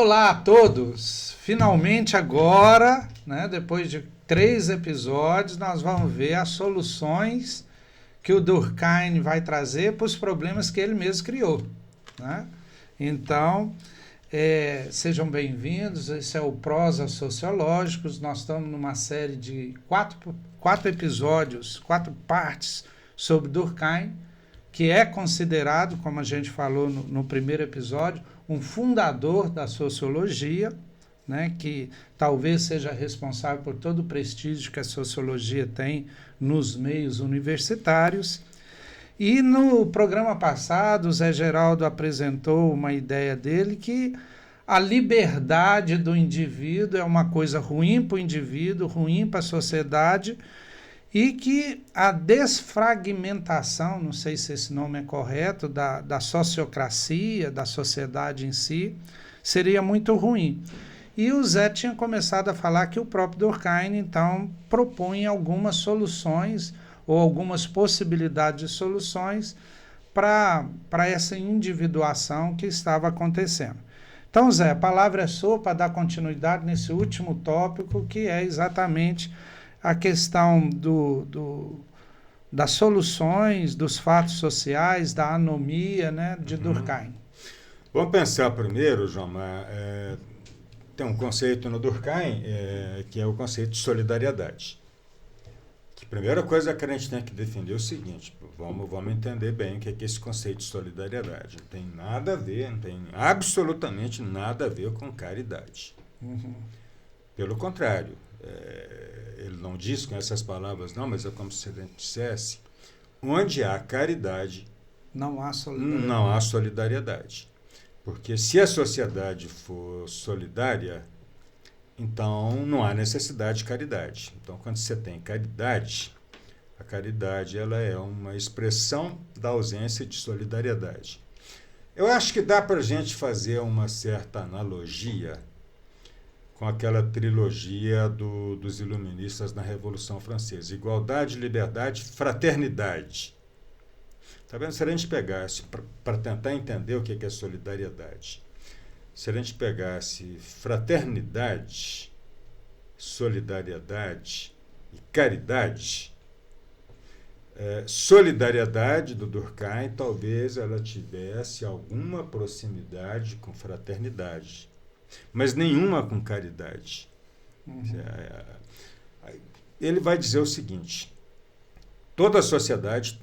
Olá a todos! Finalmente agora, né, depois de 3 episódios, nós vamos ver as soluções que o Durkheim vai trazer para os problemas que ele mesmo criou, né? Então, sejam bem-vindos. Esse é o Prosa Sociológicos. Nós estamos numa série de quatro episódios, 4 partes sobre Durkheim, que é considerado, como a gente falou no primeiro episódio, um fundador da sociologia, né, que talvez seja responsável por todo o prestígio que a sociologia tem nos meios universitários. E no programa passado, o Zé Geraldo apresentou uma ideia dele que a liberdade do indivíduo é uma coisa ruim para o indivíduo, ruim para a sociedade, e que a desfragmentação, não sei se esse nome é correto, da sociocracia, da sociedade em si, seria muito ruim. E o Zé tinha começado a falar que o próprio Durkheim, então, propunha algumas soluções ou algumas possibilidades de soluções para essa individuação que estava acontecendo. Então, Zé, a palavra é sua para dar continuidade nesse último tópico, que é exatamente a questão das soluções, dos fatos sociais, da anomia, né, de Durkheim. Vamos pensar primeiro, João, tem um conceito no Durkheim que é o conceito de solidariedade. A primeira coisa que a gente tem que defender é o seguinte: vamos entender bem o que é esse conceito de solidariedade. Não tem nada a ver, não tem absolutamente nada a ver com caridade. Uhum. Pelo contrário, ele não diz com essas palavras, não, mas é como se ele dissesse: onde há caridade, não há solidariedade. Não há solidariedade. Porque se a sociedade for solidária, então não há necessidade de caridade. Então, quando você tem caridade, a caridade ela é uma expressão da ausência de solidariedade. Eu acho que dá para a gente fazer uma certa analogia com aquela trilogia dos iluministas na Revolução Francesa: igualdade, liberdade, fraternidade. Tá vendo? Se a gente pegasse, para tentar entender o que é solidariedade, se a gente pegasse fraternidade, solidariedade e caridade, solidariedade do Durkheim talvez ela tivesse alguma proximidade com fraternidade, mas nenhuma com caridade. Uhum. Ele vai dizer o seguinte: toda a sociedade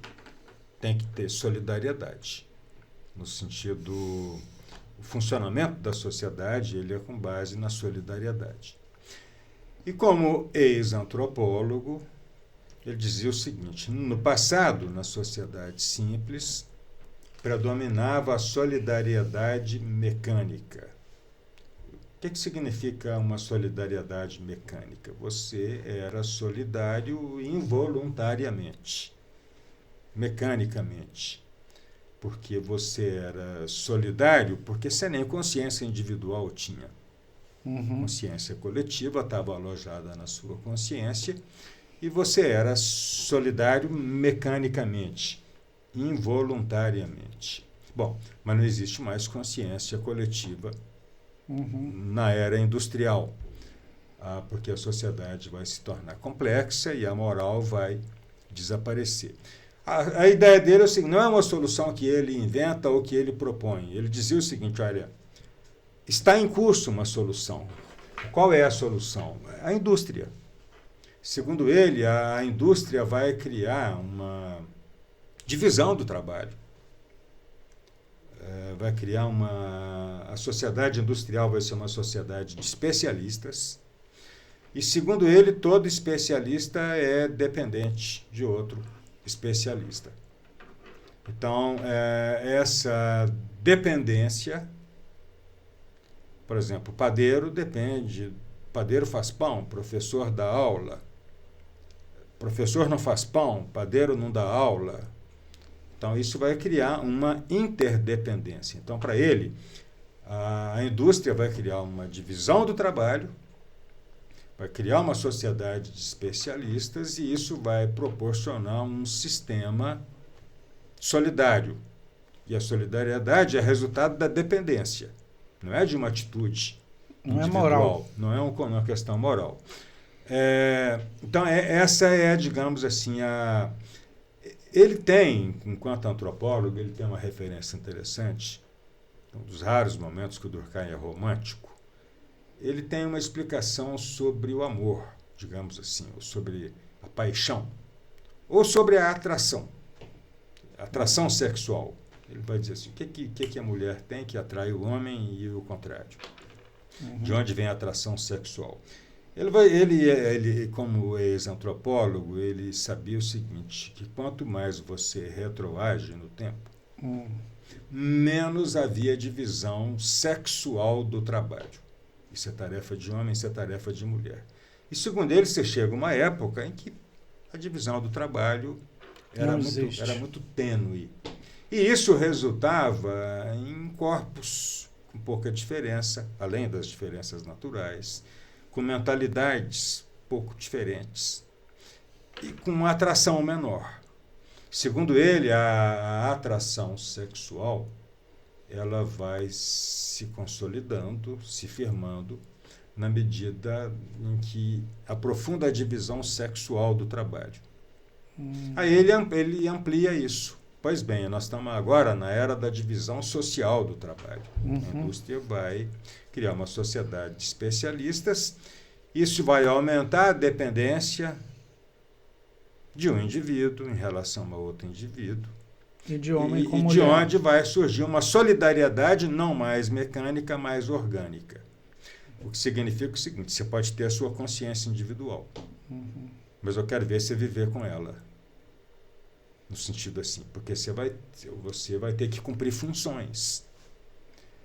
tem que ter solidariedade, no sentido, o funcionamento da sociedade ele é com base na solidariedade. E como ex-antropólogo, ele dizia o seguinte: no passado, na sociedade simples, predominava a solidariedade mecânica. O que significa uma solidariedade mecânica? Você era solidário involuntariamente, mecanicamente, porque você era solidário porque você nem consciência individual tinha. Uhum. Consciência coletiva estava alojada na sua consciência e você era solidário mecanicamente, involuntariamente. Bom, mas não existe mais consciência coletiva na era industrial, porque a sociedade vai se tornar complexa e a moral vai desaparecer. A ideia dele é o seguinte: não é uma solução que ele inventa ou que ele propõe. Ele dizia o seguinte: olha, está em curso uma solução. Qual é a solução? A indústria. Segundo ele, a indústria vai criar uma divisão do trabalho. Vai criar a sociedade industrial vai ser uma sociedade de especialistas. E, segundo ele, todo especialista é dependente de outro especialista. Então, essa dependência, por exemplo, padeiro faz pão, professor dá aula, professor não faz pão, padeiro não dá aula. Então, isso vai criar uma interdependência. Então, para ele, a indústria vai criar uma divisão do trabalho, vai criar uma sociedade de especialistas e isso vai proporcionar um sistema solidário. E a solidariedade é resultado da dependência. não é de uma atitude Não é individual, moral. não é uma questão moral. Então, essa é, digamos assim, ele tem, enquanto antropólogo, ele tem uma referência interessante, um dos raros momentos que o Durkheim é romântico. Ele tem uma explicação sobre o amor, digamos assim, ou sobre a paixão, ou sobre a atração sexual. Ele vai dizer assim, o que a mulher tem que atrai o homem e o contrário. De onde vem a atração sexual? Ele, como ex-antropólogo, ele sabia o seguinte, que quanto mais você retroage no tempo, menos havia divisão sexual do trabalho. Isso é tarefa de homem, isso é tarefa de mulher. E segundo ele, você chega a uma época em que a divisão do trabalho era muito tênue. E isso resultava em corpos com pouca diferença, além das diferenças naturais, com mentalidades pouco diferentes e com uma atração menor. Segundo ele, a atração sexual ela vai se consolidando, se firmando, na medida em que aprofunda a divisão sexual do trabalho. Aí ele amplia isso. Pois bem, nós estamos agora na era da divisão social do trabalho. A indústria vai criar uma sociedade de especialistas. Isso vai aumentar a dependência de um indivíduo em relação a outro indivíduo. E de homem com mulher. De onde vai surgir uma solidariedade não mais mecânica, mais orgânica. O que significa o seguinte, você pode ter a sua consciência individual, mas eu quero ver você viver com ela. No sentido assim, porque você vai ter que cumprir funções.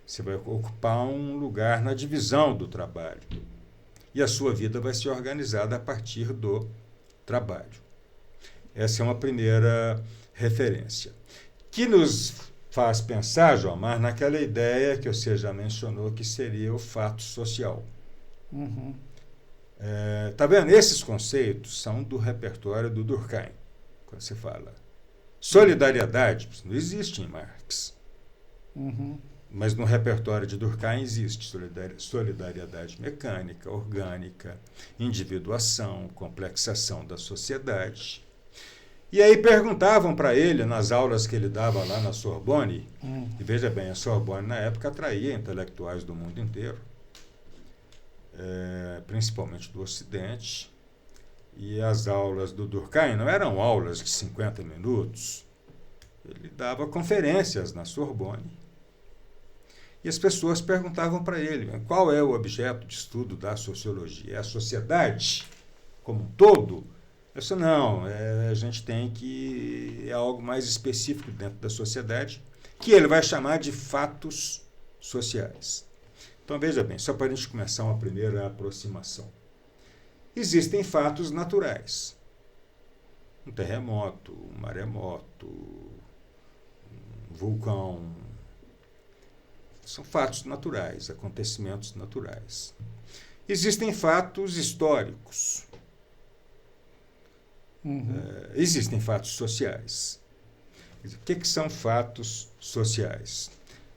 Você vai ocupar um lugar na divisão do trabalho. E a sua vida vai ser organizada a partir do trabalho. Essa é uma primeira referência. Que nos faz pensar, João Mar, naquela ideia que você já mencionou, que seria o fato social. Tá vendo? Esses conceitos são do repertório do Durkheim, quando você fala. Solidariedade não existe em Marx. Mas no repertório de Durkheim existe solidariedade mecânica, orgânica, individuação, complexação da sociedade. E aí perguntavam para ele, nas aulas que ele dava lá na Sorbonne, e veja bem, a Sorbonne na época atraía intelectuais do mundo inteiro, principalmente do Ocidente, e as aulas do Durkheim não eram aulas de 50 minutos, ele dava conferências na Sorbonne, e as pessoas perguntavam para ele, qual é o objeto de estudo da sociologia? É a sociedade como um todo? Eu disse, não, a gente tem que... é algo mais específico dentro da sociedade, que ele vai chamar de fatos sociais. Então, veja bem, só para a gente começar uma primeira aproximação. Existem fatos naturais. Um terremoto, um maremoto, um vulcão. São fatos naturais, acontecimentos naturais. Existem fatos históricos. Existem fatos sociais. O que são fatos sociais?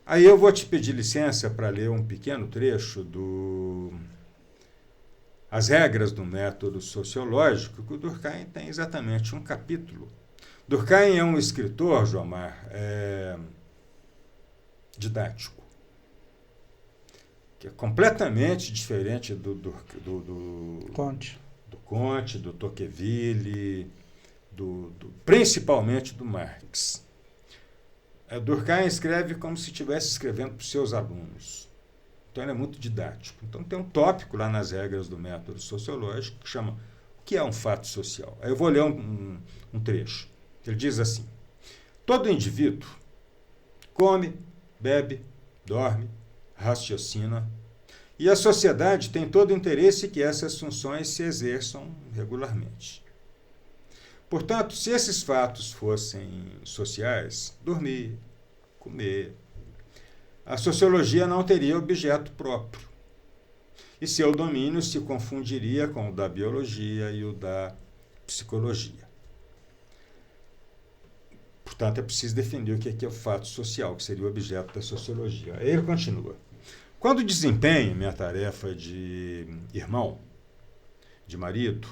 Aí eu vou te pedir licença para ler um pequeno trecho do As Regras do Método Sociológico, que o Durkheim tem exatamente um capítulo. Durkheim é um escritor, João Mar, didático, que é completamente diferente do Comte, do Tocqueville, principalmente do Marx. Durkheim escreve como se estivesse escrevendo para os seus alunos. Então, ele é muito didático. Então, tem um tópico lá nas Regras do Método Sociológico que chama o que é um fato social. Aí eu vou ler um trecho. Ele diz assim, todo indivíduo come, bebe, dorme, raciocina, e a sociedade tem todo o interesse que essas funções se exerçam regularmente. Portanto, se esses fatos fossem sociais, dormir, comer, a sociologia não teria objeto próprio. E seu domínio se confundiria com o da biologia e o da psicologia. Portanto, é preciso definir o que é o fato social, que seria o objeto da sociologia. Aí ele continua. Quando desempenho minha tarefa de irmão, de marido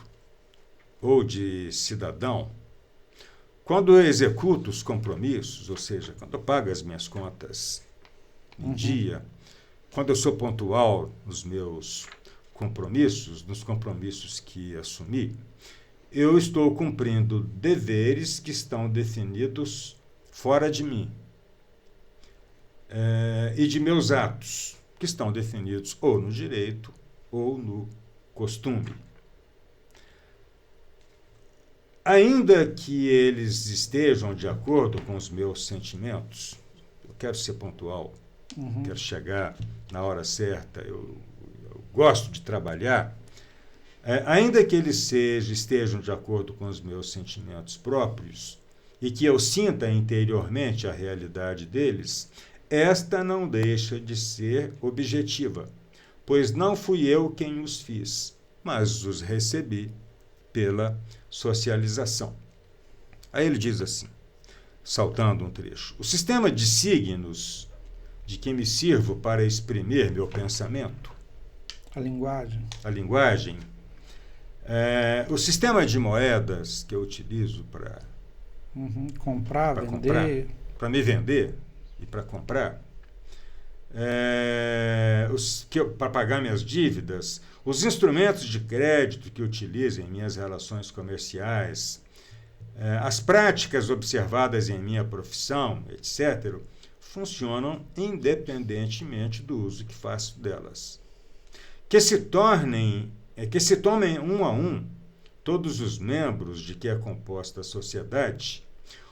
ou de cidadão, quando eu executo os compromissos, ou seja, quando eu pago as minhas contas em dia, quando eu sou pontual nos meus compromissos, nos compromissos que assumi, eu estou cumprindo deveres que estão definidos fora de mim. E de meus atos, que estão definidos ou no direito ou no costume. Ainda que eles estejam de acordo com os meus sentimentos, eu quero ser pontual, quero chegar na hora certa, eu gosto de trabalhar, ainda que eles estejam de acordo com os meus sentimentos próprios e que eu sinta interiormente a realidade deles, esta não deixa de ser objetiva, pois não fui eu quem os fiz, mas os recebi pela socialização. Aí ele diz assim, saltando um trecho: o sistema de signos de que me sirvo para exprimir meu pensamento, A linguagem, o sistema de moedas que eu utilizo para comprar, vender, para me vender e para comprar, para pagar minhas dívidas, os instrumentos de crédito que utilizo em minhas relações comerciais, as práticas observadas em minha profissão, etc., funcionam independentemente do uso que faço delas. Que se tomem um a um todos os membros de que é composta a sociedade,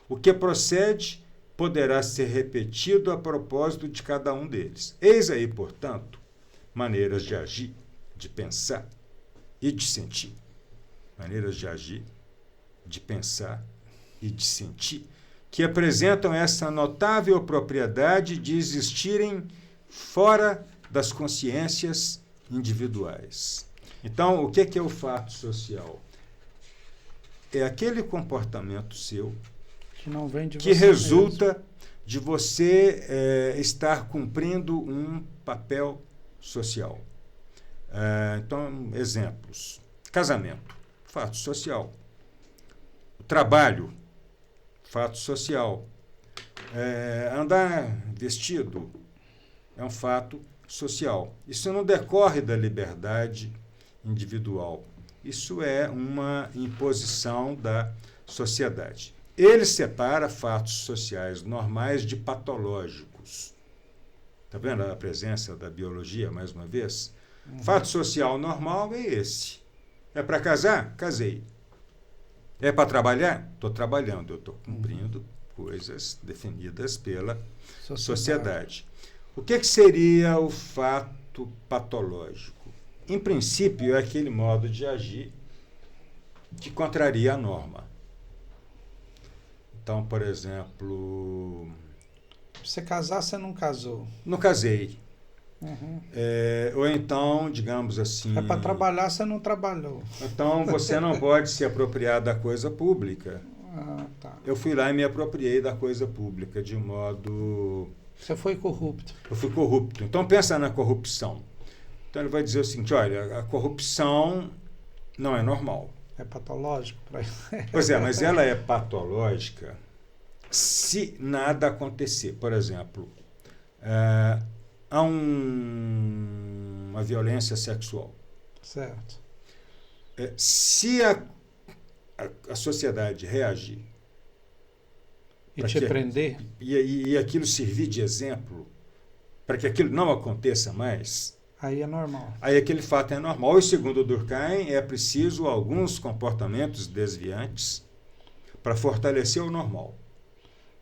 o que procede poderá ser repetido a propósito de cada um deles. Eis aí, portanto, maneiras de agir, de pensar e de sentir. Maneiras de agir, de pensar e de sentir, que apresentam essa notável propriedade de existirem fora das consciências individuais. Então, o que é o fato social? É aquele comportamento seu que não vem de que você resulta mesmo. de você estar cumprindo um papel social. Então, exemplos. Casamento, fato social. Trabalho, fato social. Andar vestido é um fato social. Isso não decorre da liberdade individual. Isso é uma imposição da sociedade. Ele separa fatos sociais normais de patológicos. Está vendo a presença da biologia, mais uma vez? Fato social normal é esse. É para casar? Casei. É para trabalhar? Estou trabalhando. Eu estou cumprindo coisas definidas pela sociedade. O que seria o fato patológico? Em princípio, é aquele modo de agir que contraria a norma. Então, por exemplo... Você casar, você não casou. Não casei. Ou então, digamos assim... É para trabalhar, você não trabalhou. Então, você não pode se apropriar da coisa pública. Tá. Eu fui lá e me apropriei da coisa pública de modo... Você foi corrupto. Eu fui corrupto. Então, pensa na corrupção. Então, ele vai dizer o seguinte, olha, a corrupção não é normal. É patológico para ele. Pois é, mas ela é patológica se nada acontecer. Por exemplo, há uma violência sexual. Certo. Se a sociedade reagir e te prender e aquilo servir de exemplo para que aquilo não aconteça mais, aí é normal. Aí aquele fato é normal. E segundo Durkheim, é preciso alguns comportamentos desviantes para fortalecer o normal.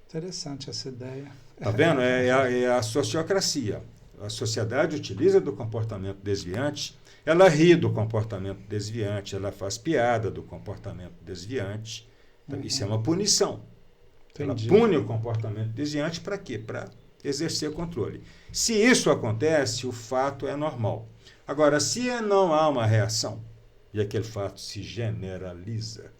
Interessante essa ideia. Está vendo? É a sociocracia. A sociedade utiliza do comportamento desviante, ela ri do comportamento desviante, ela faz piada do comportamento desviante. Então, isso é uma punição. Entendi. Ela pune o comportamento desviante para quê? Para exercer controle. Se isso acontece, o fato é normal. Agora, se não há uma reação e aquele fato se generaliza,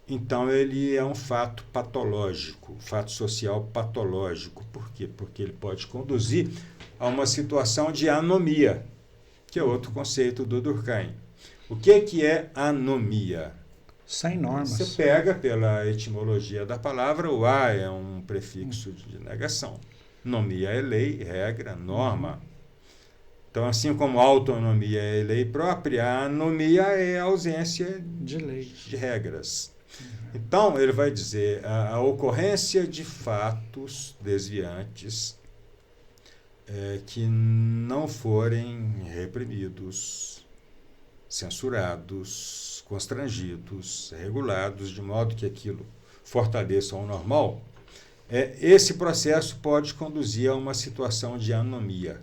então ele é um fato patológico, fato social patológico. Por quê? Porque ele pode conduzir a uma situação de anomia, que é outro conceito do Durkheim. O que é anomia? Sem normas. Você pega pela etimologia da palavra, o a é um prefixo de negação. Nomia é lei, regra, norma. Então, assim como a autonomia é lei própria, a anomia é a ausência de leis, de regras. Então, ele vai dizer a ocorrência de fatos desviantes que não forem reprimidos, censurados, constrangidos, regulados, de modo que aquilo fortaleça o normal, esse processo pode conduzir a uma situação de anomia.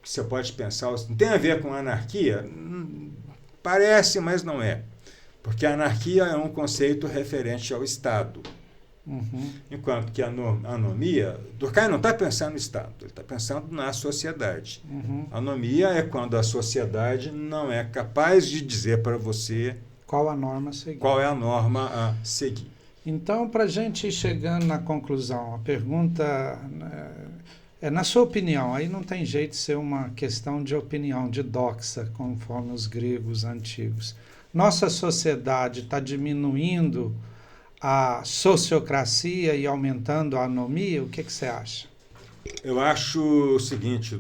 Você pode pensar, não tem a ver com anarquia? Parece, mas não é. Porque a anarquia é um conceito referente ao Estado. Enquanto que a anomia, Durkheim não está pensando no Estado, ele está pensando na sociedade. Anomia é quando a sociedade não é capaz de dizer para você qual a norma a seguir. Qual é a norma a seguir. Então, para a gente ir chegando na conclusão, a pergunta na sua opinião, aí não tem jeito de ser uma questão de opinião, de doxa, conforme os gregos antigos. Nossa sociedade está diminuindo a sociocracia e aumentando a anomia? O que você acha? Eu acho o seguinte,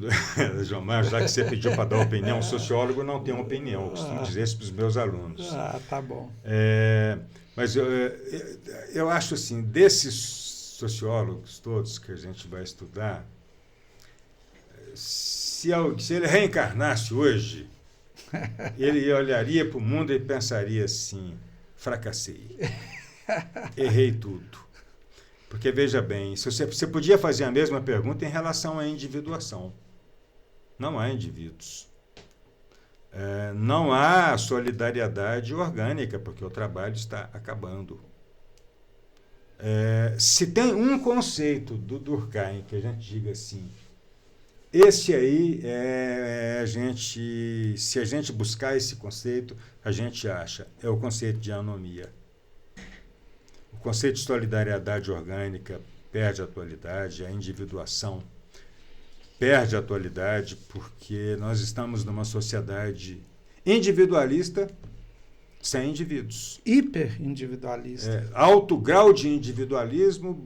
João Mário, já que você pediu para dar opinião, o sociólogo não tem opinião, eu costumo dizer isso para os meus alunos. Tá bom. Mas eu acho assim, desses sociólogos todos que a gente vai estudar, se ele reencarnasse hoje, ele olharia para o mundo e pensaria assim, fracassei, errei tudo. Porque, veja bem, você podia fazer a mesma pergunta em relação à individuação. Não há indivíduos. Não há solidariedade orgânica, porque o trabalho está acabando. Se tem um conceito do Durkheim que a gente diga assim, esse aí, se a gente buscar esse conceito, a gente acha, é o conceito de anomia. O conceito de solidariedade orgânica perde a atualidade, a individuação perde a atualidade, porque nós estamos numa sociedade individualista sem indivíduos. Hiperindividualista. Alto grau de individualismo,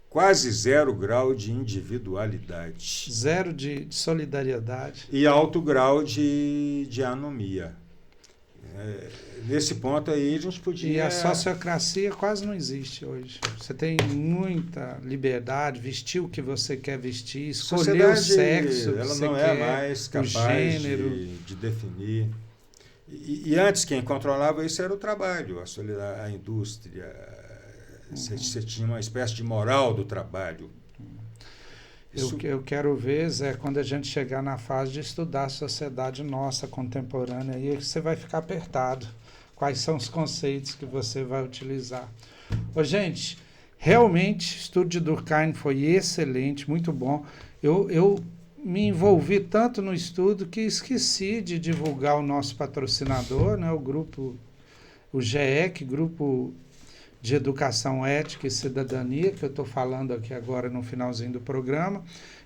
quase zero grau de individualidade. Zero de solidariedade. E alto grau de anomia. Nesse ponto aí a gente podia... E a sociocracia quase não existe hoje. Você tem muita liberdade, vestir o que você quer vestir, escolher o sexo que ela você não quer, é mais capaz gênero. de definir. E antes quem controlava isso era o trabalho, a indústria. Você tinha uma espécie de moral do trabalho. Eu quero ver, Zé, quando a gente chegar na fase de estudar a sociedade nossa contemporânea, aí você vai ficar apertado. Quais são os conceitos que você vai utilizar? Gente, realmente, o estudo de Durkheim foi excelente, muito bom. Eu me envolvi tanto no estudo que esqueci de divulgar o nosso patrocinador, né, o GEC, Grupo de Educação Ética e Cidadania, que eu estou falando aqui agora no finalzinho do programa,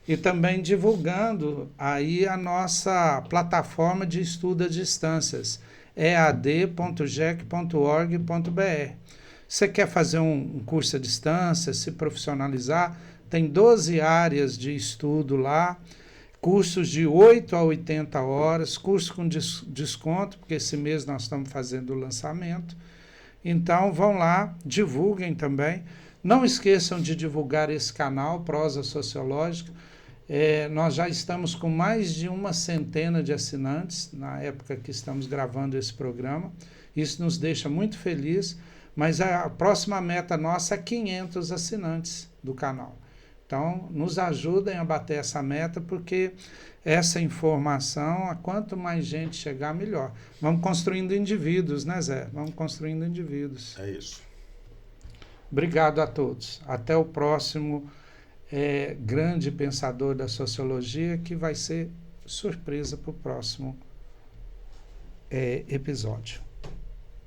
e também divulgando aí a nossa plataforma de estudo à distâncias, ead.gec.org.br. Você quer fazer um curso à distância, se profissionalizar, tem 12 áreas de estudo lá, cursos de 8 a 80 horas, curso com desconto, porque esse mês nós estamos fazendo o lançamento. Então, vão lá, divulguem também. Não esqueçam de divulgar esse canal, Prosa Sociológica. Nós já estamos com mais de 100 de assinantes, na época que estamos gravando esse programa. Isso nos deixa muito felizes, mas a próxima meta nossa é 500 assinantes do canal. Então, nos ajudem a bater essa meta, porque essa informação, a quanto mais gente chegar, melhor. Vamos construindo indivíduos, né, Zé? Vamos construindo indivíduos. É isso. Obrigado a todos. Até o próximo grande pensador da sociologia, que vai ser surpresa para o próximo episódio.